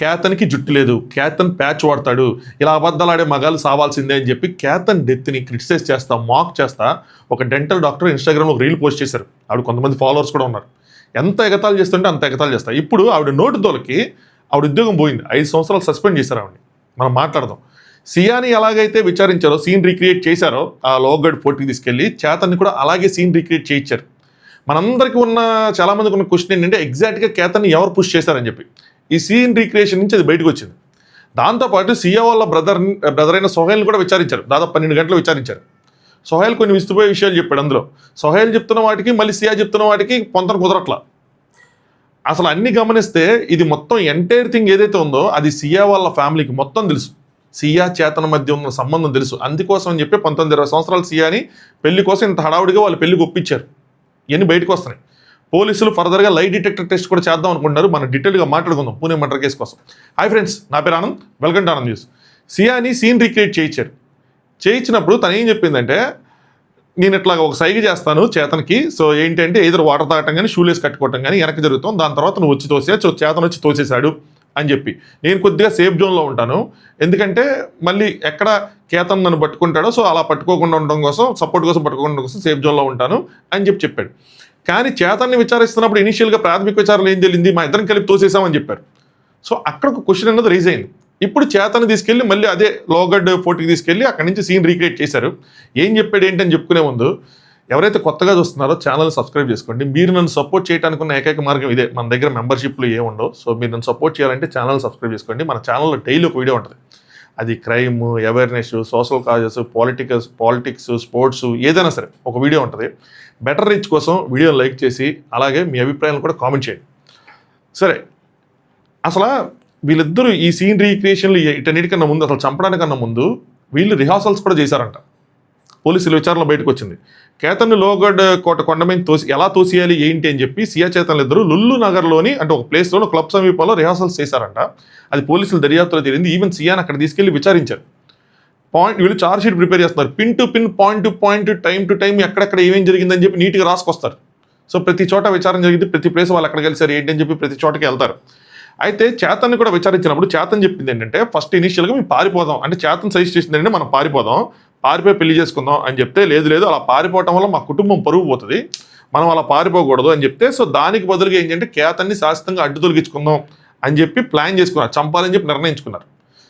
కేతన్కి జుట్టు లేదు, కేతన్ ప్యాచ్ వాడతాడు, ఇలా అబద్ధాలు ఆడే మగాలు సావాల్సిందే అని చెప్పి కేతన్ డెత్ని క్రిటిసైజ్ చేస్తా, మాక్ చేస్తా ఒక డెంటల్ డాక్టర్ ఇన్స్టాగ్రామ్లో ఒక రీల్ పోస్ట్ చేశారు. ఆవిడ కొంతమంది ఫాలోవర్స్ కూడా ఉన్నారు. ఎంత ఎగతాలు చేస్తుంటే అంత ఎగతాలు చేస్తా. ఇప్పుడు ఆవిడ నోటు తోలకి ఆవిడ ఉద్యోగం పోయింది. 5 సంవత్సరాలు సస్పెండ్ చేశారు ఆవిడని. మనం మాట్లాడదాం. సియాని ఎలాగైతే విచారించారో, సీన్ రీక్రియేట్ చేశారో ఆ లోగడ్ ఫోర్ట్కి తీసుకెళ్ళి, చేతన్ని కూడా అలాగే సీన్ రీక్రియేట్ చేయించారు. మనందరికీ ఉన్న చాలామందికి ఉన్న క్వశ్చన్ ఏంటంటే ఎగ్జాక్ట్గా కేతన్ని ఎవరు పుష్ చేశారని చెప్పి. ఈ సీన్ రీక్రియేషన్ నుంచి అది బయటకు వచ్చింది. దాంతోపాటు సియా వాళ్ళ బ్రదర్ అయిన సోహైల్ని కూడా విచారించారు. దాదాపు 12 గంటలు విచారించారు. సోహైల్ కొన్ని విస్తుపోయే విషయాలు చెప్పాడు. అందులో సోహైల్ చెప్తున్న వాటికి మళ్ళీ సియా చెప్తున్న వాటికి పొంతన కుదరట్లా. అసలు అన్ని గమనిస్తే ఇది మొత్తం ఎంటైర్ థింగ్ ఏదైతే ఉందో అది సియా వాళ్ళ ఫ్యామిలీకి మొత్తం తెలుసు. సియా చేతన మధ్య ఉన్న సంబంధం తెలుసు. అందుకోసం అని చెప్పి 19-20 సంవత్సరాల సియాని పెళ్లి కోసం ఇంత హడావుడిగా వాళ్ళు పెళ్లికి ఒప్పించారు. ఇవన్నీ బయటకు వస్తున్నాయి. పోలీసులు ఫర్దర్గా లై డిటెక్టర్ టెస్ట్ కూడా చేద్దాం అనుకుంటున్నారు. మనం డీటెయిల్గా మాట్లాడుకుందాం పూణే మర్డర్ కేసు కోసం. హాయ్ ఫ్రెండ్స్, నా పేరు Anand, welcome to Anand news. సియాని సీన్ రీక్రియేట్ చేయించినప్పుడు తను ఏం చెప్పిందంటే, నేను ఇట్లా ఒక సైగ చేస్తాను చేతన్కి, సో ఏంటంటే ఎదురు వాటర్ తాగటం కానీ షూలేస్ కట్టుకోవటం కానీ వెనక్కి జరుగుతాం, దాని తర్వాత నువ్వు వచ్చి తోసే, సో చేతన్ వచ్చి తోసేశాడు అని చెప్పి. నేను కొద్దిగా సేఫ్ జోన్లో ఉంటాను, ఎందుకంటే మళ్ళీ ఎక్కడ కేతన్ నన్ను పట్టుకుంటాడో సో అలా పట్టుకోకుండా ఉండడం కోసం, సపోర్ట్ కోసం పట్టుకోవడం కోసం సేఫ్ జోన్లో ఉంటాను అని చెప్పాడు. కానీ చేతన్ని విచారిస్తున్నప్పుడు ఇనిషియల్గా ప్రాథమిక విచారణ ఏం తెలిసింది, మా ఇద్దరం కలిపి తోసేసామని చెప్పారు. సో అక్కడ ఒక క్వశ్చన్ అనేది రైజ్ అయింది. ఇప్పుడు చేతన్ని తీసుకెళ్ళి మళ్ళీ అదే లోగడ్ ఫోర్ట్కి తీసుకెళ్ళి అక్కడి నుంచి సీన్ రీక్రియేట్ చేశారు. ఏం చెప్పాడు ఏంటని చెప్పుకునే ముందు ఎవరైతే కొత్తగా చూస్తున్నారో ఛానల్ సబ్స్క్రైబ్ చేసుకోండి. మీరు నన్ను సపోర్ట్ చేయడానికి ఉన్న ఏకైక మార్గం ఇదే. మన దగ్గర మెంబర్షిప్లు ఏముండవు. సో మీరు నన్ను సపోర్ట్ చేయాలంటే ఛానల్ సబ్స్క్రైబ్ చేసుకోండి. మన ఛానల్లో డైలీ ఒక వీడియో ఉంటుంది. అది crime, awareness, social causes, politics, sports, ఏదైనా సరే ఒక వీడియో ఉంటుంది. బెటర్ రీచ్ కోసం వీడియోని లైక్ చేసి అలాగే మీ అభిప్రాయాలు కూడా కామెంట్ చేయండి. సరే, అసలు వీళ్ళిద్దరూ ఈ సీన్ రీక్రియేషన్లు ఇటన్నిటికన్నా ముందు, అసలు చంపడానికన్నా ముందు వీళ్ళు రిహార్సల్స్ కూడా చేశారంట. పోలీసుల విచారణలో బయటకు వచ్చింది. కేతన్ లోగడ్ కొండ మీద ఎలా తోసేయాలి ఏంటి అని చెప్పి సియా చేతన్లు ఇద్దరు లుల్లు నగర్లోని అంటే ఒక ప్లేస్లో క్లబ్ సమీపంలో రిహార్సల్స్ చేశారంట. అది పోలీసులు దర్యాప్తులో తెలిసింది. ఈవెన్ సియాని అక్కడ తీసుకెళ్లి విచారించారు. వీళ్ళు చార్జ్ షీట్ ప్రిపేర్ చేస్తున్నారు. Pin to pin, point to point, time to time ఎక్కడెక్కడ ఏమేం జరిగిందని చెప్పి నీట్గా రాసుకొస్తారు. సో ప్రతి చోట విచారణ జరిగింది, ప్రతి ప్లేస్ వాళ్ళు అక్కడ కలిసారు ఏంటి అని చెప్పి ప్రతి చోటకి వెళ్తారు. అయితే చేతన్ని కూడా విచారించినప్పుడు చేతన్ చెప్పింది ఏంటంటే, ఫస్ట్ ఇనిషియల్గా మేము పారిపోదాం అంటే, చేతన్ సజెస్ట్ చేసింది ఏంటంటే మనం పారిపోయి పెళ్లి చేసుకుందాం అని చెప్తే, లేదు అలా పారిపోవటం వల్ల మా కుటుంబం పరువు పోతుంది, మనం అలా పారిపోకూడదు అని చెప్తే, సో దానికి బదులుగా ఏంటంటే కేతన్ని శాశ్వతంగా అడ్డు తొలగించుకుందాం అని చెప్పి ప్లాన్ చేసుకున్నారు. చంపాలని చెప్పి నిర్ణయించుకున్నారు.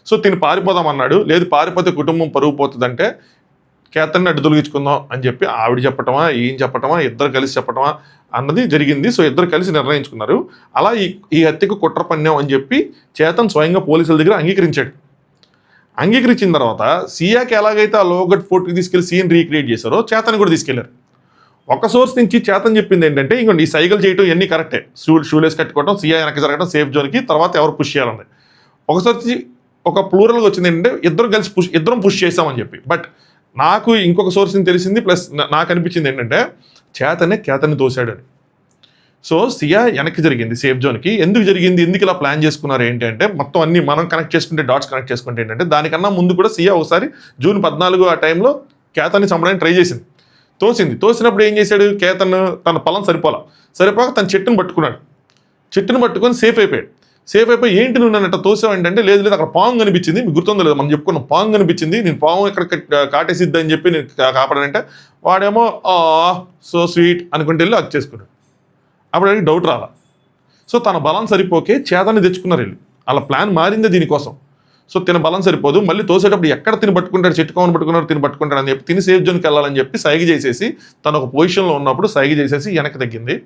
సో తిని పారిపోదాం అన్నాడు. లేదు పారిపోతే కుటుంబం పరుగు పోతుందంటే కేతన్ని అడ్డు తొలగించుకుందాం అని చెప్పి ఆవిడ చెప్పటమా, ఏం చెప్పటమా, ఇద్దరు కలిసి చెప్పటమా అన్నది జరిగింది. సో ఇద్దరు కలిసి నిర్ణయించుకున్నారు. అలా ఈ హత్యకు కుట్ర పన్నాం అని చెప్పి చేతన్ స్వయంగా పోలీసుల దగ్గర అంగీకరించాడు. అంగీకరించిన తర్వాత సియాకి ఎలాగైతే ఆ లోగడ్ ఫోర్ట్కి తీసుకెళ్లి సీన్ రీక్రియేట్ చేశారో చేతన్ కూడా తీసుకెళ్లారు. ఒక సోర్స్ నుంచి చేతన్ చెప్పింది ఏంటంటే, ఇంకోండి ఈ సైకిల్ చేయటం ఇవన్నీ కరెక్టే, షూలేస్ కట్టుకోవడం, సియా వెనక్కి జరగడం, సేఫ్ జోన్కి, తర్వాత ఎవరు పుష్ చేయాలన్నది. ఒకసారి ఒక ప్లూరల్గా వచ్చింది ఏంటంటే ఇద్దరం పుష్ చేసామని చెప్పి. బట్ నాకు ఇంకొక సోర్స్ని తెలిసింది, ప్లస్ నాకు అనిపించింది ఏంటంటే కేతన్ని తోసాడు అని. సో సియా వెనక్కి జరిగింది సేఫ్ జోన్కి. ఎందుకు జరిగింది, ఎందుకు ఇలా ప్లాన్ చేసుకున్నారు ఏంటి అంటే, మొత్తం అన్ని మనం డాట్స్ కనెక్ట్ చేసుకుంటే ఏంటంటే, దానికన్నా ముందు కూడా సియా ఒకసారి జూన్ 14 ఆ టైంలో కేతన్ని చంపడానికి ట్రై చేసింది. తోసినప్పుడు ఏం చేశాడు, కేతన్ తన పొలం సరిపోక తన చెట్టును పట్టుకొని సేఫ్ అయిపోయి ఏంటి నువ్వు నన్ను అట్లా తోసావు ఏంటంటే, లేదు అక్కడ పాము కనిపించింది, మీకు గుర్తుందో లేదు మనం చెప్పుకున్నాం, పాము కనిపించింది, నేను పాము ఎక్కడ కాటేసిద్ది అని చెప్పి నేను కాపాడానంటే, వాడేమో సో స్వీట్ అనుకుంటే వెళ్ళి అది చేసుకున్నాడు. అప్పుడు అది డౌట్ రాలా. సో తన బలం సరిపోకే చేతన్ని తెచ్చుకున్నారు వీళ్ళు. అలా ప్లాన్ మారిందే దీనికోసం. సో తిన బలం సరిపోదు, మళ్ళీ తోసేటప్పుడు ఎక్కడ తిని పట్టుకుంటాడు, చెట్టుకోమని పట్టుకుంటాడు అని చెప్పి తిని సేఫ్ జోన్కి వెళ్ళాలని చెప్పి సైగ చేసేసి, తను ఒక పొజిషన్లో ఉన్నప్పుడు సైగ చేసేసి వెనక్కి తగ్గింది.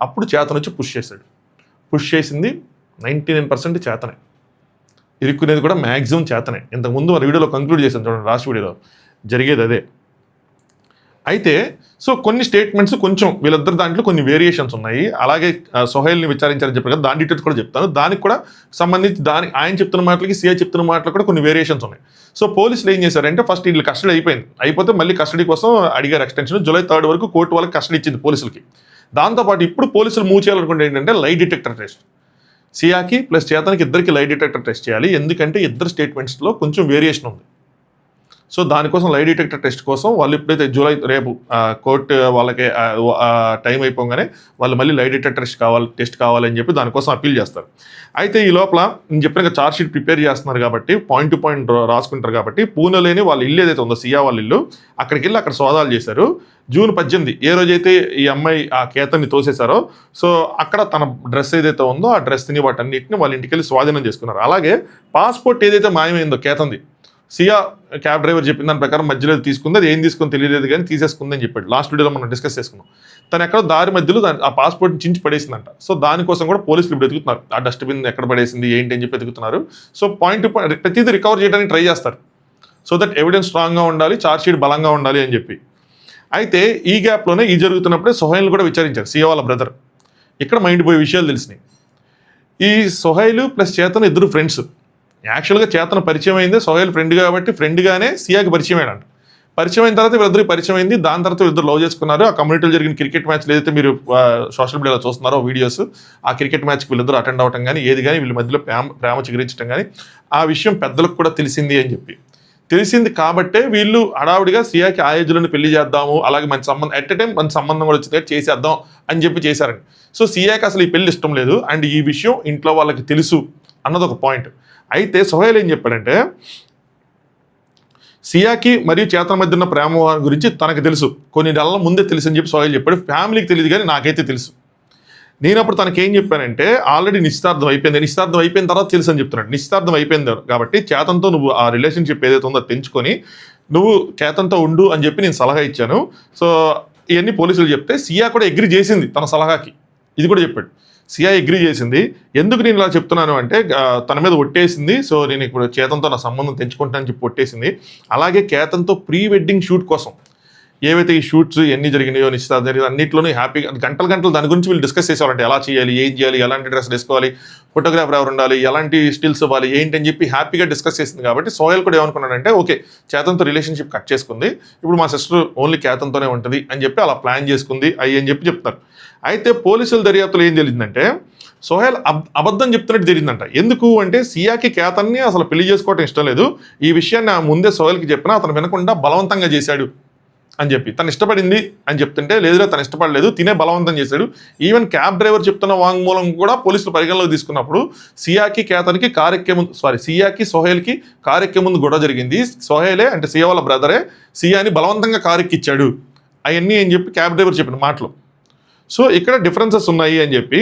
అప్పుడు చేతన్ వచ్చి పుష్ చేసింది 99% చేతనే, ఇరుక్కునేది కూడా మ్యాక్సిమం చేతనే. ఇంతకుముందు మన వీడియోలో కంక్లూడ్ చేశాను చూడండి, లాస్ట్ వీడియోలో జరిగేది అదే. అయితే సో కొన్ని స్టేట్మెంట్స్ కొంచెం వీళ్ళిద్దరు దాంట్లో కొన్ని వేరియేషన్స్ ఉన్నాయి. అలాగే సోహైల్ని విచారించారని చెప్పారు కదా, దాని డీటెయిల్స్ కూడా చెప్తాను. దానికి కూడా సంబంధించి ఆయన చెప్తున్న మాటలకి సిఐ చెప్తున్న మాటలు కూడా కొన్ని వేరియేషన్స్ ఉన్నాయి. సో పోలీసులు ఏం చేశారంటే, ఫస్ట్ వీళ్ళు కస్టడీ అయిపోతే మళ్ళీ కస్టడీ కోసం అడిగారు ఎక్స్టెన్షన్. జూలై 3 వరకు కోర్టు వాళ్ళకి కస్టడీ ఇచ్చింది పోలీసులకి. దాంతోపాటు ఇప్పుడు పోలీసులు మూవ్ చేయాలనుకుంటే ఏంటంటే లై డిటెక్టర్ టెస్ట్. సియాకి ప్లస్ చేతన్కి ఇద్దరికి లై డిటెక్టర్ టెస్ట్ చేయాలి. ఎందుకంటే ఇద్దరు స్టేట్మెంట్స్లో కొంచెం వేరియేషన్ ఉంది. సో దానికోసం లై డిటెక్టర్ టెస్ట్ కోసం వాళ్ళు ఎప్పుడైతే జూలై రేపు కోర్టు వాళ్ళకి టైం అయిపోగానే వాళ్ళు మళ్ళీ లై డిటెక్టర్ టెస్ట్ కావాలని చెప్పి దానికోసం అప్పీల్ చేస్తారు. అయితే ఈ లోపల నేను చెప్పిన ఛార్జ్ షీట్ ప్రిపేర్ చేస్తున్నారు కాబట్టి పాయింట్ టు పాయింట్ రాసుకుంటారు కాబట్టి పూణేలోని వాళ్ళ ఇల్లు ఏదైతే ఉందో సియా వాళ్ళ ఇల్లు అక్కడికి వెళ్ళి అక్కడ సోదాలు చేశారు. జూన్ 18 ఏ రోజైతే ఈ అమ్మాయి ఆ కేతన్ని తోసేశారో సో అక్కడ తన డ్రెస్ ఏదైతే ఉందో ఆ డ్రెస్ని వాటన్నిటిని వాళ్ళ ఇంటికి వెళ్ళి స్వాధీనం చేసుకున్నారు. అలాగే పాస్పోర్ట్ ఏదైతే మాయమైందో కేతంది సియా క్యాబ్ డ్రైవర్ చెప్పిన దాని ప్రకారం మధ్యలో తీసుకుంది, అది ఏం తీసుకుని తెలియలేదు కానీ తీసేసుకుందని చెప్పాడు. లాస్ట్ వీడియోలో మనం డిస్కస్ చేసుకున్నాం. తను ఎక్కడో దారి మధ్యలో ఆ పాస్పోర్ట్ని చించి పడేసిందంట. సో దానికోసం కూడా పోలీసులు ఇప్పుడు ఎదుగుతున్నారు, ఆ డస్ట్బిన్ ఎక్కడ పడేసింది ఏంటి అని చెప్పి ఎదుగుతున్నారు. సో పాయింట్ టు పాయింట్ ప్రతిదీ రికవర్ చేయడానికి ట్రై చేస్తారు. సో దట్ ఎవిడెన్స్ స్ట్రాంగ్గా ఉండాలి, ఛార్జ్ షీట్ బలంగా ఉండాలి అని చెప్పి. అయితే ఈ గ్యాప్లోనే ఈ జరుగుతున్నప్పుడే సోహైల్ని కూడా విచారించారు సియా వాళ్ళ బ్రదర్. ఇక్కడ మైండ్ పోయే విషయాలు తెలిసినాయి. ఈ సోహైల్ ప్లస్ చేతన్ ఇద్దరు ఫ్రెండ్స్. యాక్చువల్గా చేతన పరిచయం అయింది సోహైల్ ఫ్రెండ్ కాబట్టి ఫ్రెండ్గానే సియాకి పరిచయం అయ్యాడంట. పరిచయం అయిన తర్వాత వీళ్ళిద్దరికి పరిచయం అయింది. దాని తర్వాత వీళ్ళిద్దరు లవ్ చేసుకున్నారు. ఆ కమ్యూనిటీలో జరిగిన క్రికెట్ మ్యాచ్లు ఏదైతే మీరు సోషల్ మీడియాలో చూస్తున్నారో వీడియోస్, ఆ క్రికెట్ మ్యాచ్కి వీళ్ళిద్దరు అటెండ్ అవ్వటం కానీ ఏది కానీ వీళ్ళ మధ్యలో ప్రేమ చిగురించడం కానీ ఆ విషయం పెద్దలకు కూడా తెలిసింది అని చెప్పి తెలిసింది కాబట్టే వీళ్ళు హడావుడిగా సియాకి ఆ ఏజ్లోనే పెళ్లి చేద్దాము, అలాగే మంచి సంబంధం ఎట్ ఎ టైం మంచి సంబంధం కూడా వచ్చింది చేసేద్దాం అని చెప్పి చేశారండి. సో సియాకి అసలు ఈ పెళ్లి ఇష్టం లేదు అండ్ ఈ విషయం ఇంట్లో వాళ్ళకి తెలుసు అన్నది ఒక పాయింట్. అయితే సోహైల్ ఏం చెప్పాడంటే సియాకి మరియు చేతన మధ్య ఉన్న ప్రేమ గురించి తనకు తెలుసు, కొన్ని నెలల ముందే తెలుసు అని చెప్పి సోహైల్ చెప్పాడు. ఫ్యామిలీకి తెలియదు కానీ నాకైతే తెలుసు. నేను అప్పుడు తనకేం చెప్పానంటే ఆల్రెడీ నిశ్చితార్థం అయిపోయిన తర్వాత తెలుసు అని చెప్తున్నాడు. నిశ్చితార్థం అయిపోయింది కాబట్టి చేతన్తో నువ్వు ఆ రిలేషన్షిప్ ఏదైతే ఉందో తెంచుకొని నువ్వు చేతన్తో ఉండు అని చెప్పి నేను సలహా ఇచ్చాను. సో ఇవన్నీ పోలీసులు చెప్తే సియా కూడా అగ్రీ చేసింది తన సలహాకి. ఇది కూడా చెప్పాడు. సియా అగ్రీ చేసింది. ఎందుకు నేను ఇలా చెప్తున్నాను అంటే తన మీద ఒట్టేసింది. సో నేను ఇప్పుడు చేతన్తో నా సంబంధం తెంచుకుంటానని చెప్పి ఒట్టేసింది. అలాగే కేతన్తో ప్రీ వెడ్డింగ్ షూట్ కోసం ఏవైతే ఈ షూట్స్ ఎన్ని జరిగినాయో నిశ్చితార్థం జరిగింది అన్నింటిలోనూ హ్యాపీగా గంటలు దాని గురించి వీళ్ళు డిస్కస్ చేసేవాళ్ళంటే ఎలా చేయాలి, ఏం చేయాలి, ఎలాంటి డ్రెస్ వేసుకోవాలి, ఫోటోగ్రాఫర్ ఎవరు ఉండాలి, ఎలాంటి స్టిల్స్ ఇవ్వాలి ఏంటి అని చెప్పి హ్యాపీగా డిస్కస్ చేసింది. కాబట్టి సోహైల్ కూడా ఏమనుకున్నాడంటే ఓకే చేతన్తో రిలేషన్షిప్ కట్ చేసుకుంది, ఇప్పుడు మా సిస్టర్ ఓన్లీ కేతన్తోనే ఉంటుంది అని చెప్పి అలా ప్లాన్ చేసుకుంది అయ్యి అని చెప్పి చెప్తారు. అయితే పోలీసుల దర్యాప్తులో ఏం తెలిసిందంటే సోహైల్ అబద్ధం చెప్తున్నట్టు జరిగిందంట. ఎందుకు అంటే సియాకి కేతన్ని అసలు పెళ్లి చేసుకోవటం ఇష్టం లేదు, ఈ విషయాన్ని ముందే సోహైల్కి చెప్పినా అతను వినకుండా బలవంతంగా చేశాడు అని చెప్పి తను ఇష్టపడింది అని చెప్తుంటే లేదులే తను ఇష్టపడలేదు తినే బలవంతం చేశాడు. ఈవెన్ క్యాబ్ డ్రైవర్ చెప్తున్న వాంగ్మూలం కూడా పోలీసులు పరిగణలోకి తీసుకున్నప్పుడు సియాకి కేతన్కి సియాకి సోహైల్కి కారెక్కే ముందు గొడవ జరిగింది. సోహైలే అంటే సియా వాళ్ళ బ్రదరే సియాని బలవంతంగా కారెక్కిచ్చాడు అవన్నీ అని చెప్పి క్యాబ్ డ్రైవర్ చెప్పిన మాటలు. సో ఇక్కడ డిఫరెన్సెస్ ఉన్నాయి అని చెప్పి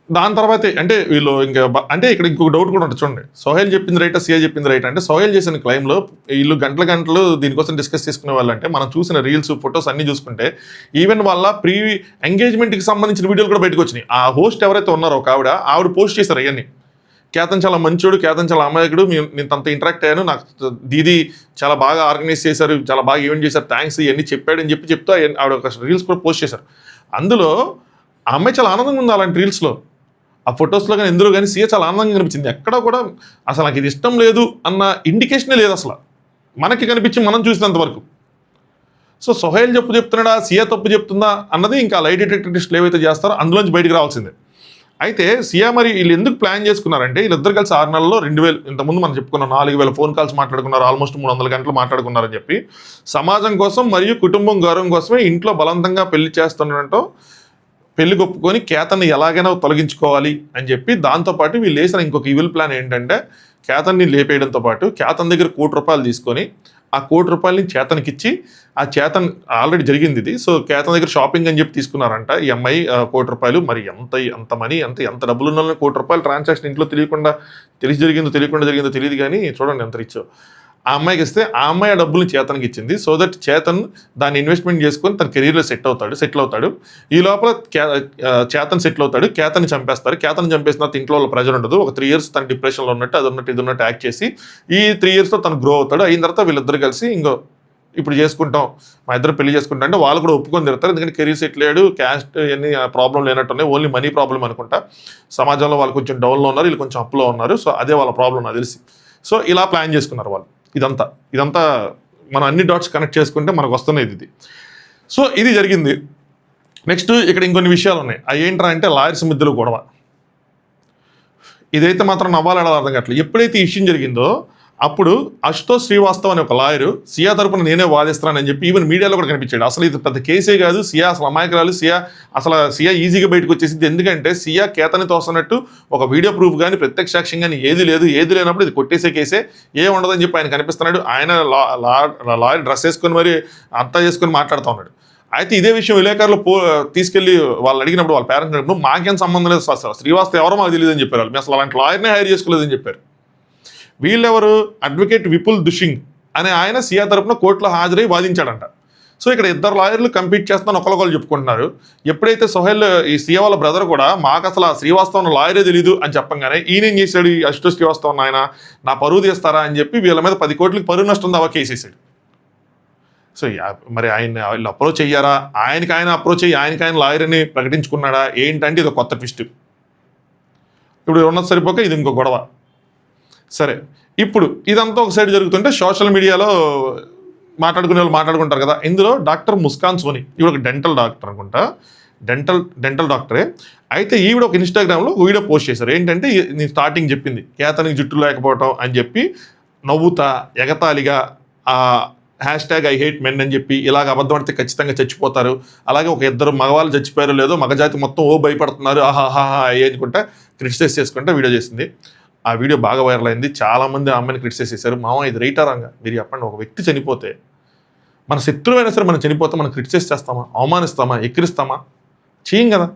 దాని తర్వాత అంటే వీళ్ళు ఇంకా అంటే ఇక్కడ ఇంకొక డౌట్ కూడా ఉంటుంది చూడండి. సోహైల్ చెప్పింది రైటా సియా చెప్పింది రైట్ అంటే సోహైల్ చేసిన క్లైమ్లో వీళ్ళు గంటలు దీనికోసం డిస్కస్ చేసుకునే వాళ్ళంటే మనం చూసిన రీల్స్ ఫొటోస్ అన్ని చూసుకుంటే ఈవెన్ వాళ్ళ ప్రీ ఎంగేజ్మెంట్కి సంబంధించిన వీడియోలు కూడా బయటకు వచ్చినాయి. ఆ హోస్ట్ ఎవరైతే ఉన్నారో ఒక ఆవిడ పోస్ట్ చేశారు అవన్నీ. కేతన్ చాలా మంచోడు, కేతన్ చాలా అమాయకుడు, నేను తనతో ఇంటరాక్ట్ అయ్యాను, నాకు దీది చాలా బాగా ఆర్గనైజ్ చేశారు, చాలా బాగా ఈవెంట్ చేశారు, థ్యాంక్స్ ఇవన్నీ చెప్పాడని చెప్తూ ఆవిడ ఒక రీల్స్ కూడా పోస్ట్ చేశారు. అందులో ఆ అమ్మాయి చాలా ఆనందంగా ఉంది అలాంటి రీల్స్లో, ఆ ఫొటోస్లో కానీ ఎందులో కానీ సియా చాలా ఆనందంగా కనిపించింది. ఎక్కడ కూడా అసలు నాకు ఇది ఇష్టం లేదు అన్న ఇండికేషనే లేదు అసలు మనకి కనిపించి మనం చూసినంత వరకు. సో సోహైల్ చెప్తున్నాడా సియా తప్పు చెప్తుందా అన్నది ఇంకా లై డిటెక్టర్ టెస్ట్లు ఏవైతే చేస్తారో అందులోంచి బయటకు రావాల్సిందే. అయితే సియా మరి వీళ్ళు ఎందుకు ప్లాన్ చేసుకున్నారంటే వీళ్ళిద్దరు కలిసి 6 నెలల్లో 2000 ఇంతకుముందు మనం చెప్పుకున్నాం 4000 ఫోన్ కాల్స్ మాట్లాడుకున్నారు, ఆల్మోస్ట్ 300 గంటలు మాట్లాడుకున్నారని చెప్పి సమాజం కోసం మరియు కుటుంబం గౌరవం కోసమే ఇంట్లో బలవంతంగా పెళ్లి చేస్తుండటంతో పెళ్లి ఒప్పుకొని కేతన్ని ఎలాగైనా తొలగించుకోవాలి అని చెప్పి దాంతోపాటు వీళ్ళు వేసిన ఇంకొక ఈవిల్ ప్లాన్ ఏంటంటే కేతన్ని లేపేయడంతో పాటు కేతన్ దగ్గర ₹1 కోటి తీసుకొని ఆ ₹1 కోటి చేతన్కి ఇచ్చి ఆ చేతన్ ఆల్రెడీ జరిగింది ఇది. సో కేతన్ దగ్గర షాపింగ్ అని చెప్పి తీసుకున్నారంట ఈ అమ్మాయి ₹1 కోటి. మరి ఎంత మనీ ఎంత డబ్బులు ఉన్న ₹1 ట్రాన్సాక్షన్ ఇంట్లో తెలిసి జరిగిందో తెలియదు కానీ చూడండి ఎంత రిచ్చో. ఆ అమ్మాయికి ఇస్తే ఆ అమ్మాయి ఆ డబ్బులు చేతన్కి ఇచ్చింది. సో దట్ చేతన్ దాన్ని ఇన్వెస్ట్మెంట్ చేసుకొని తన కెరీర్లో సెటిల్ అవుతాడు. ఈ లోపల చేతన్ సెటిల్ అవుతాడు. కేతన్ని చంపేస్తారు. కేతన్ చంపేసిన తర్వాత ఇంట్లో వాళ్ళ ప్రెజర్ ఉండదు. ఒక 3 years తన డిప్రెషన్లో ఉన్నట్టు ఇది ఉన్నట్టు యాక్ట్ చేసి ఈ 3 yearsలో తను గ్రో అవుతాడు. అయిన తర్వాత వీళ్ళిద్దరు కలిసి ఇప్పుడు చేసుకుంటాం మా ఇద్దరు పెళ్లి చేసుకుంటాం అంటే వాళ్ళు కూడా ఒప్పుకొని తిరుగుతారు. ఎందుకంటే కెరీర్ సెటిల్ అయ్యాడు, క్యాస్ట్ అన్ని ప్రాబ్లం లేనట్టున్నాయి, ఓన్లీ మనీ ప్రాబ్లం అనుకుంటా. సమాజంలో వాళ్ళు కొంచెం డౌన్లో ఉన్నారు, వీళ్ళు కొంచెం అప్లో ఉన్నారు. సో అదే వాళ్ళ ప్రాబ్లం నాకు తెలిసి. సో ఇలా ప్లాన్ చేసుకున్నారు వాళ్ళు. ఇదంతా మనం అన్ని డాట్స్ కనెక్ట్ చేసుకుంటే మనకు వస్తున్నది ఇది. సో ఇది జరిగింది. నెక్స్ట్ ఇక్కడ ఇంకొన్ని విషయాలు ఉన్నాయి. అవి ఏంట్రా అంటే లాయర్స్ మధ్యలో గొడవ. ఇదైతే మాత్రం నవ్వాలని అర్థం కావట్లేదు. ఎప్పుడైతే ఈ ఇష్యూ జరిగిందో అప్పుడు అశుతోష్ శ్రీవాస్తవ్ అనే ఒక లాయరు సియా తరపున నేనే వాదిస్తున్నానని చెప్పి ఈవెన్ మీడియాలో కూడా కనిపించాడు. అసలు ఇది పెద్ద కేసే కాదు, సియా అసలు అమాయకురాలు, సియా ఈజీగా బయటకు వచ్చేసింది. ఎందుకంటే సియా కేతని తోస్తున్నట్టు ఒక వీడియో ప్రూఫ్ కానీ ప్రత్యక్ష సాక్ష్యం కానీ ఏది లేనప్పుడు ఇది కొట్టేసే కేసే, ఏం ఉండదని చెప్పి ఆయన కనిపిస్తున్నాడు. ఆయన లాయర్ డ్రెస్ వేసుకొని మరి అంతా చేసుకొని మాట్లాడుతూ ఉన్నాడు. అయితే ఇదే విషయం విలేకరులు తీసుకెళ్లి వాళ్ళు అడిగినప్పుడు వాళ్ళ పేరెంట్స్ అడిగినప్పుడు మాకేం సంబంధం లేదు, శ్రీవాస్తవ్ ఎవరో మాకు తెలియదు అని చెప్పారు. వాళ్ళు అసలు అలాంటి లాయర్నే హైర్ చేసుకోలేదని చెప్పారు. వీళ్ళెవరు? అడ్వకేట్ విపుల్ దుషింగ్ అనే ఆయన సియా తరపున కోర్టులో హాజరై వాదించాడంట. సో ఇక్కడ ఇద్దరు లాయర్లు కంపీట్ చేస్తాను ఒకరికొకరు చెప్పుకుంటున్నారు. ఎప్పుడైతే సోహెల్ ఈ సియా వాళ్ళ బ్రదర్ కూడా మాకు అసలు ఆ శ్రీవాస్తవ్ లాయరే తెలీదు అని చెప్పంగానే ఈయనేం చేశాడు, ఈ అశుతోష్ శ్రీవాస్తవ్ ఆయన నా పరువు తీస్తారా అని చెప్పి వీళ్ళ మీద 10 కోట్లకి పరువు నష్టం దావా కేసేసాడు. సో మరి ఆయన వీళ్ళు అప్రోచ్ అయ్యారా, ఆయనకి ఆయన అప్రోచ్ అయ్యి ఆయనకి ఆయన లాయర్ అని ప్రకటించుకున్నాడా ఏంటంటే ఇది కొత్త ట్విస్ట్. ఇప్పుడు ఉన్నది సరిపోక ఇది ఇంకో గొడవ. సరే, ఇప్పుడు ఇదంతా ఒక సైడ్ జరుగుతుంటే సోషల్ మీడియాలో మాట్లాడుకునే వాళ్ళు మాట్లాడుకుంటారు కదా. ఇందులో డాక్టర్ ముస్కాన్ సోని, ఈవిడ ఒక డెంటల్ డాక్టర్ అనుకుంటా, డెంటల్ డాక్టరే. అయితే ఈవిడ ఒక ఇన్స్టాగ్రామ్లో వీడియో పోస్ట్ చేశారు. ఏంటంటే నేను స్టార్టింగ్ చెప్పింది కేతనికి జుట్టు లేకపోవటం అని చెప్పి నవ్వుతా ఎగతాళిగా #I hate men అని చెప్పి ఇలాగ అబద్ధం పడితే ఖచ్చితంగా చచ్చిపోతారు, అలాగే ఒక 2 మగవాళ్ళు చచ్చిపోయారో లేదో మగజాతి మొత్తం భయపడుతున్నారు ఆహాహా అనుకుంటా క్రిటిసైజ్ చేసుకుంటా వీడియో చేసింది. ఆ వీడియో బాగా వైరల్ అయింది. చాలామంది ఆ అమ్మాయిని క్రిటిసైజ్ చేశారు. మామ ఇది రైటా రాంగా మీరు చెప్పండి, ఒక వ్యక్తి చనిపోతే మన శత్రువైనా సరే మనం చనిపోతే మనం క్రిటిసైజ్ చేస్తామా, అవమానిస్తామా, ఎక్కిరిస్తామా? చేయం కదా.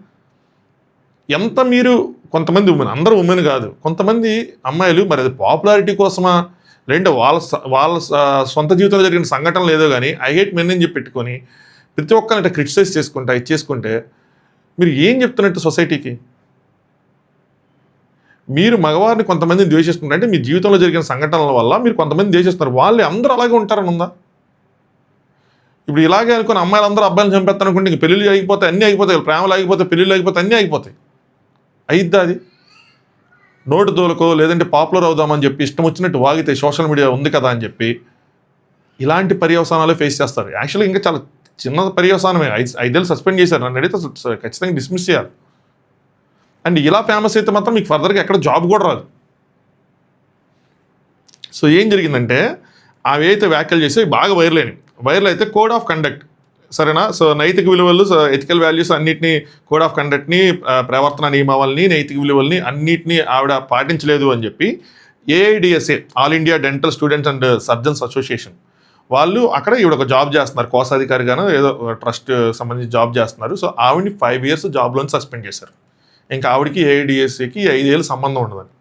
ఎంత మీరు కొంతమంది అందరూ ఉమెన్ కాదు, కొంతమంది అమ్మాయిలు మరి అది పాపులారిటీ కోసమా లేదంటే వాళ్ళ సొంత జీవితంలో జరిగిన సంఘటనలు లేదో కానీ ఐ హేట్ మెన్ అని చెప్పి పెట్టుకొని ప్రతి ఒక్కరిని క్రిటిసైజ్ చేసుకుంటే మీరు ఏం చెప్తున్నట్టు సొసైటీకి? మీరు మగవారిని కొంతమందిని ద్వేషిస్తున్నారంటే మీ జీవితంలో జరిగిన సంఘటనల వల్ల మీరు కొంతమంది ద్వేషిస్తున్నారు. వాళ్ళు అందరూ అలాగే ఉంటారని ఉందా? ఇప్పుడు ఇలాగే అనుకుని అమ్మాయిలు అందరూ అబ్బాయిలు చంపేస్తారు అనుకుంటే ఇంక పెళ్ళిళ్ళు ఆగిపోతాయి, అన్నీ ఆగిపోతాయి, ప్రేమలు ఆగిపోతాయి, పెళ్ళిళ్ళు ఆగిపోతాయి, అన్నీ ఆగిపోతాయి. అయిద్దా అది? నోటు దోలకో లేదంటే పాపులర్ అవుదామని చెప్పి ఇష్టం వచ్చినట్టు వాగితే సోషల్ మీడియా ఉంది కదా అని చెప్పి ఇలాంటి పర్యవసానాలు ఫేస్ చేస్తారు. యాక్చువల్గా ఇంకా చాలా చిన్న పర్యవసానమే, 5 ఏళ్ళు సస్పెండ్ చేశారు. నన్ను అడిగితే ఖచ్చితంగా డిస్మిస్ చేయాలి. అండ్ ఇలా ఫేమస్ అయితే మాత్రం మీకు ఫర్దర్గా ఎక్కడ జాబ్ కూడా రాదు. సో ఏం జరిగిందంటే అవి అయితే వ్యాఖ్యలు చేసి బాగా వైరల్ అయితే కోడ్ ఆఫ్ కండక్ట్, సరేనా? సో నైతిక విలువలు, ఎథికల్ వాల్యూస్ అన్నింటినీ, కోడ్ ఆఫ్ కండక్ట్ని, ప్రవర్తన నియమావళిని, నైతిక విలువల్ని అన్నింటినీ ఆవిడ పాటించలేదు అని చెప్పి AIDSA all India dental students and surgeons association వాళ్ళు అక్కడ ఈవిడ ఒక జాబ్ చేస్తున్నారు, కోశాధికారిగాను ఏదో ట్రస్ట్ సంబంధించి జాబ్ చేస్తున్నారు. సో ఆవిడని 5 years జాబ్లోని సస్పెండ్ చేశారు. ఇంకా ఆవిడకి AIDSAకి 5 ఏళ్ళు సంబంధం ఉండదని.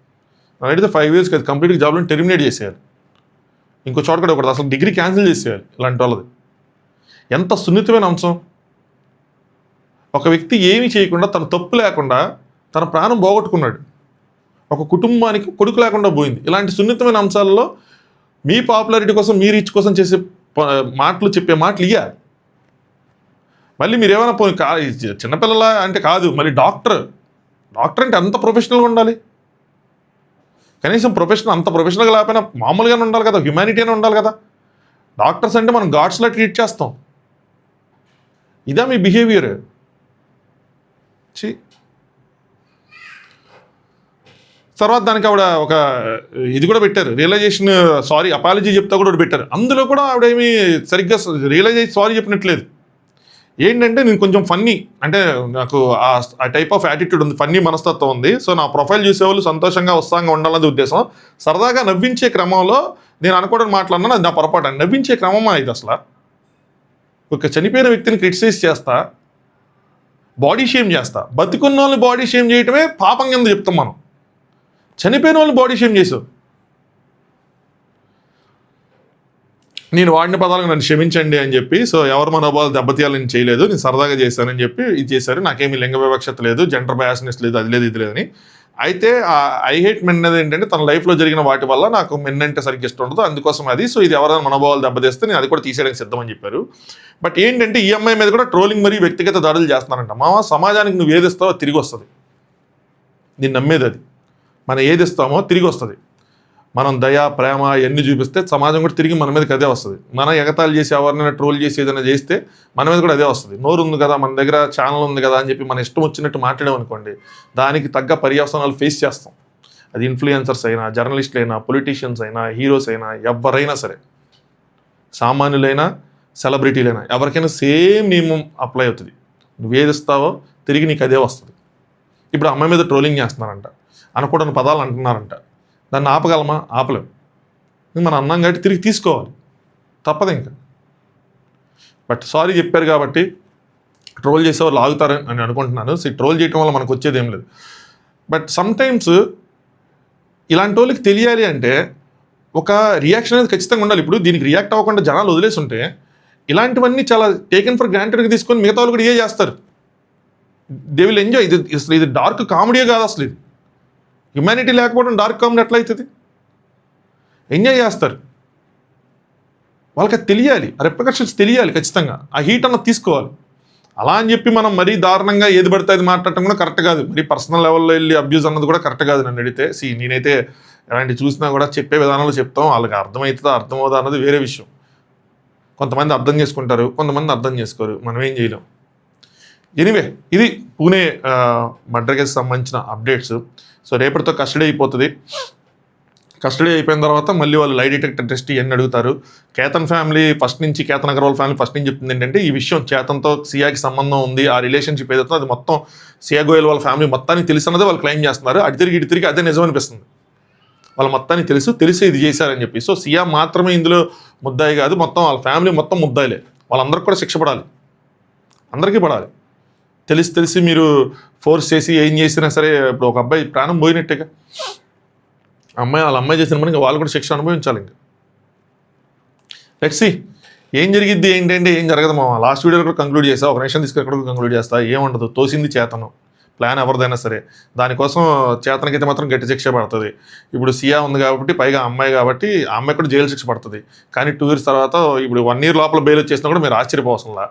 అడిగితే 5 years కదా, కంప్లీట్గా జాబ్లో టెర్మినేట్ చేసేయాలి. ఇంకో చోట కూడా ఒకటి అసలు డిగ్రీ క్యాన్సిల్ చేసేయాలి ఇలాంటి వాళ్ళది. ఎంత సున్నితమైన అంశం. ఒక వ్యక్తి ఏమీ చేయకుండా తన తప్పు లేకుండా తన ప్రాణం పోగొట్టుకున్నాడు. ఒక కుటుంబానికి కొడుకు లేకుండా పోయింది. ఇలాంటి సున్నితమైన అంశాలలో మీ పాపులారిటీ కోసం, మీ రీచ్ కోసం చేసే చెప్పే మాటలు ఇయ్యా. మళ్ళీ మీరు ఏమైనా చిన్నపిల్లల అంటే కాదు, మళ్ళీ డాక్టర్ అంటే అంత ప్రొఫెషనల్గా ఉండాలి. కనీసం అంత ప్రొఫెషనల్గా లేకపోయినా మామూలుగానే ఉండాలి కదా, హ్యుమానిటీ అని ఉండాలి కదా. డాక్టర్స్ అంటే మనం గాడ్స్లా ట్రీట్ చేస్తాం. ఇదా మీ బిహేవియర్? తర్వాత దానికి ఆవిడ ఒక ఇది కూడా పెట్టారు, అపాలజీ చెప్తా కూడా పెట్టారు. అందులో కూడా ఆవిడ ఏమి సరిగ్గా రియలైజ్ అయ్యి సారీ చెప్పినట్లేదు. ఏంటంటే నేను కొంచెం ఫన్నీ, అంటే నాకు ఆ టైప్ ఆఫ్ యాటిట్యూడ్ ఉంది, ఫన్నీ మనస్తత్వం ఉంది. సో నా ప్రొఫైల్ చూసేవాళ్ళు సంతోషంగా ఉత్సాహంగా ఉండాలన్నది ఉద్దేశం. సరదాగా నవ్వించే క్రమంలో నేను అనుకోవడం మాట్లాడినా అది నా పొరపాటు. నవ్వించే క్రమమా ఇది? అసలు ఒక చనిపోయిన వ్యక్తిని క్రిటిసైజ్ చేస్తా, బాడీ షేమ్ చేస్తా. బతికున్న వాళ్ళని బాడీ షేమ్ చేయటమే పాపం కింద చెప్తాం మనం. చనిపోయిన వాళ్ళని బాడీ షేమ్ చేసావు. నేను వాడిన పదాలకు నన్ను క్షమించండి అని చెప్పి, సో ఎవరి మనోభావాలు దెబ్బతీయాలని చేయలేదు, నేను సరదాగా చేశానని చెప్పి ఇది చేశారు. నాకేమీ లింగ వివక్షత లేదు, జెండర్ బయాస్నెస్ లేదు, అది లేదు ఇది లేదని. అయితే ఆ ఐ హేట్ మెన్ అనేది ఏంటంటే తన లైఫ్లో జరిగిన వాటి వల్ల నాకు మెన్ అంటే సరిగ్గా ఇష్టం ఉండదు, అందుకోసం అది. సో ఇది ఎవరైనా మనోభావాలు దెబ్బతీస్తే నేను అది కూడా తీసేయడానికి సిద్ధమని చెప్పారు. బట్ ఏంటంటే ఈ అమ్మాయి మీద కూడా ట్రోలింగ్ మరియు వ్యక్తిగత దాడులు చేస్తున్నారంట. సమాజానికి నువ్వు ఏది ఇస్తావో తిరిగి వస్తుంది. నేను నమ్మేది అది. మనం ఏది ఇస్తామో తిరిగి వస్తుంది. మనం దయ, ప్రేమ ఇవన్నీ చూపిస్తే సమాజం కూడా తిరిగి మన మీదకి అదే వస్తుంది. మనం ఎగతాళి చేసి ఎవరినైనా ట్రోల్ చేసి ఏదైనా చేస్తే మన మీద కూడా అదే వస్తుంది. నోరు ఉంది కదా, మన దగ్గర ఛానల్ ఉంది కదా అని చెప్పి మన ఇష్టం వచ్చినట్టు మాట్లాడామనుకోండి, దానికి తగ్గ పర్యవసానాలు ఫేస్ చేస్తాం. అది ఇన్ఫ్లుయెన్సర్స్ అయినా, జర్నలిస్టులు అయినా, పొలిటీషియన్స్ అయినా, హీరోస్ అయినా, ఎవరైనా సరే, సామాన్యులైనా, సెలబ్రిటీలైనా, ఎవరికైనా సేమ్ నియమం అప్లై అవుతుంది. నువ్వు ఏది ఇస్తావో తిరిగి నీకు అదే వస్తుంది. ఇప్పుడు అమ్మాయి మీద ట్రోలింగ్ చేస్తున్నారంట, అనకూడని పదాలు అంటున్నారంట, దాన్ని ఆపగలమా? ఆపలేం. మనం అన్నాం కాబట్టి తిరిగి తీసుకోవాలి, తప్పదు ఇంకా. బట్ సారీ చెప్పారు కాబట్టి ట్రోల్ చేసేవాళ్ళు ఆగుతారని అని అనుకుంటున్నాను. ట్రోల్ చేయడం వల్ల మనకు వచ్చేది ఏం లేదు. బట్ సమ్టైమ్స్ ఇలాంటి వాళ్ళకి తెలియాలి అంటే ఒక రియాక్షన్ అనేది ఖచ్చితంగా ఉండాలి. ఇప్పుడు దీనికి రియాక్ట్ అవ్వకుండా జనాలు వదిలేసి ఉంటే ఇలాంటివన్నీ చాలా టేకెన్ ఫర్ గ్రాంటెడ్గా తీసుకొని మిగతా వాళ్ళు కూడా చేస్తారు. They will enjoy. ఇది డార్క్ కామెడీ కాదు అసలు. ఇది హ్యుమానిటీ లేకపోవడం డార్క్ కామెడీ ఎట్లా అవుతుంది? ఎంజాయ్ చేస్తారు. వాళ్ళకి అది తెలియాలి, ఆ రిప్రికాషన్స్ తెలియాలి ఖచ్చితంగా. ఆ హీట్ అన్నది తీసుకోవాలి. అలా అని చెప్పి మనం మరీ దారుణంగా ఏది పడితే అది మాట్లాడటం కూడా కరెక్ట్ కాదు. మరీ పర్సనల్ లెవెల్లో వెళ్ళి అబ్యూజ్ అన్నది కూడా కరెక్ట్ కాదు నన్ను అడిగితే. నేనైతే ఎలాంటి చూసినా కూడా చెప్పే విధానంలో చెప్తాం. వాళ్ళకి అర్థమవుతుందా అర్థమవుదా అన్నది వేరే విషయం. కొంతమంది అర్థం చేసుకుంటారు, కొంతమంది అర్థం చేసుకోరు, మనం ఏం చేయలేం. ఎనీవే, ఇది పూణే మర్డర్ కేసు సంబంధించిన అప్డేట్స్. సో రేపటితో కస్టడీ అయిపోతుంది. కస్టడీ అయిపోయిన తర్వాత మళ్ళీ వాళ్ళు లై డిటెక్టర్ టెస్ట్ ఇవన్నీ అడుగుతారు. కేతన్ అగర్వాల్ ఫ్యామిలీ ఫస్ట్ నుంచి చెప్తుంది ఏంటంటే ఈ విషయం చేతన్తో సియాకి సంబంధం ఉంది, ఆ రిలేషన్షిప్ ఏదైతే అది మొత్తం సియా గోయల్ వాళ్ళ ఫ్యామిలీ మొత్తానికి తెలిసినదే వాళ్ళు క్లెయిమ్ చేస్తున్నారు. ఇటు తిరిగి అదే నిజం అనిపిస్తుంది. వాళ్ళ మొత్తానికి తెలిసి ఇది చేశారని చెప్పి. సో సియా మాత్రమే ఇందులో ముద్దాయి కాదు, మొత్తం వాళ్ళ ఫ్యామిలీ మొత్తం ముద్దాయిలే. వాళ్ళందరికీ కూడా శిక్ష పడాలి, అందరికీ పడాలి. తెలిసి మీరు ఫోర్స్ చేసి ఏం చేసినా సరే, ఇప్పుడు ఒక అబ్బాయి ప్రాణం పోయినట్టేగా, వాళ్ళ అమ్మాయి చేసిన పని వాళ్ళు కూడా శిక్ష అనుభవించాలి. ఇంకా లెట్స్ సీ ఏం జరిగిద్ది ఏంటంటే ఏం జరగదు. మా లాస్ట్ వీడియో కూడా కంక్లూడ్ చేస్తా, ఒక నిమిషం తీసుకుని ఎక్కడ కంక్లూడ్ చేస్తా. ఏముండదు, తోసింది చేతను, ప్లాన్ ఎవరిదైనా సరే. దానికోసం చేతనకైతే మాత్రం గట్టి శిక్ష పడుతుంది. ఇప్పుడు సియా ఉంది కాబట్టి, పైగా అమ్మాయి కాబట్టి ఆ అమ్మాయి కూడా జైలు శిక్ష పడుతుంది. కానీ 2 years తర్వాత ఇప్పుడు 1 year లోపల బెయిల్ వచ్చేసినా కూడా మీరు ఆశ్చర్యపోవసంలా.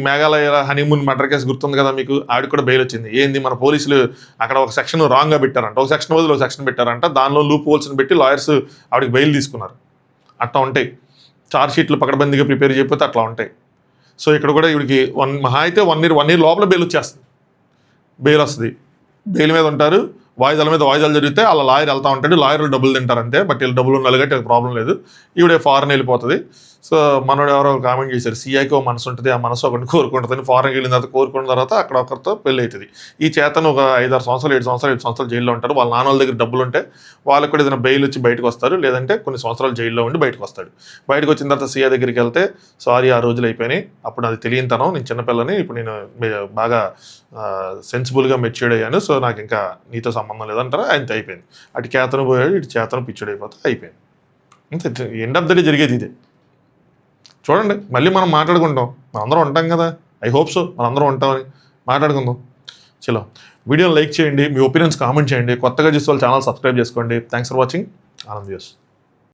మేఘాలయ హనీమూన్ మర్డర్ కేసు గుర్తుంది కదా మీకు, ఆవిడకి కూడా బెయిల్ వచ్చింది. ఏంది, మన పోలీసులు అక్కడ ఒక సెక్షన్ రాంగ్గా పెట్టారంట, ఒక సెక్షన్ బదులు ఒక సెక్షన్ పెట్టారంట, దానిలో లూప్ హోల్స్ని పెట్టి లాయర్స్ ఆవిడకి బెయిల్ తీసుకున్నారు. అట్లా ఉంటాయి చార్జ్ షీట్లు పకడ్బందీగా ప్రిపేర్ చేయకపోతే అట్లా ఉంటాయి. సో ఇక్కడ కూడా ఇవిడికి మహా అయితే 1 year లోపల బెయిల్ వచ్చేస్తుంది. బెయిల్ వస్తుంది, బెయిల్ మీద ఉంటారు, వాయిదాల మీద వాయిదాలు జరిగితే అలా లాయర్ వెళ్తూ ఉంటాడు, లాయర్లు డబ్బులు తింటారు అంతే. బట్ వీళ్ళు డబ్బులు ఉండాలి కాబట్టి ప్రాబ్లం లేదు. ఈవిడే ఫారెన్ వెళ్ళిపోతుంది. సో మనోడు ఎవరో కామెంట్ చేశారు, సిఐకి ఒక మనసు ఉంటుంది, ఆ మనసు ఒకటి కోరుకుంటుంది, ఫారెన్కి వెళ్ళిన తర్వాత కోరుకున్న తర్వాత అక్కడ ఒకరితో పెళ్ళి అవుతుంది. ఈ చేతను ఒక 5-6 సంవత్సరాలు 7 సంవత్సరాలు జైల్లో ఉంటారు. వాళ్ళ నాన్న వాళ్ళ దగ్గర డబ్బులు ఉంటే వాళ్ళకి కూడా ఏదైనా బెయిల్ వచ్చి బయటకు వస్తారు, లేదంటే కొన్ని సంవత్సరాలు జైల్లో ఉండి బయటకు వస్తాడు. బయటకు వచ్చిన తర్వాత సిఐ దగ్గరికి వెళ్తే, సారీ ఆ రోజులు అయిపోయినాయి, అప్పుడు అది తెలియనితనం, నేను చిన్నపిల్లని, ఇప్పుడు నేను బాగా సెన్సిబుల్గా మెచ్యూర్డ్ అయ్యాను, సో నాకు ఇంకా నీతో సంబంధం లేదంటారా, అంతే అయిపోయింది. అటు చేతను పోయాడు, ఇటు చేతను పిచ్చుడు అయిపోతే అయిపోయింది. అంతే, ఎండ్ ఆఫ్ ద డే జరిగేది ఇదే. చూడండి, మళ్ళీ మనం మాట్లాడుకుంటాం, మనందరం ఉంటాం కదా, ఐ హోప్ సో మనందరం ఉంటామని మాట్లాడుకుందాం. చలో, వీడియోని లైక్ చేయండి, మీ ఒపీనియన్స్ కామెంట్ చేయండి, కొత్తగా చూసే వాళ్ళు ఛానల్ సబ్స్క్రైబ్ చేసుకోండి. Thanks for watching. Anand views.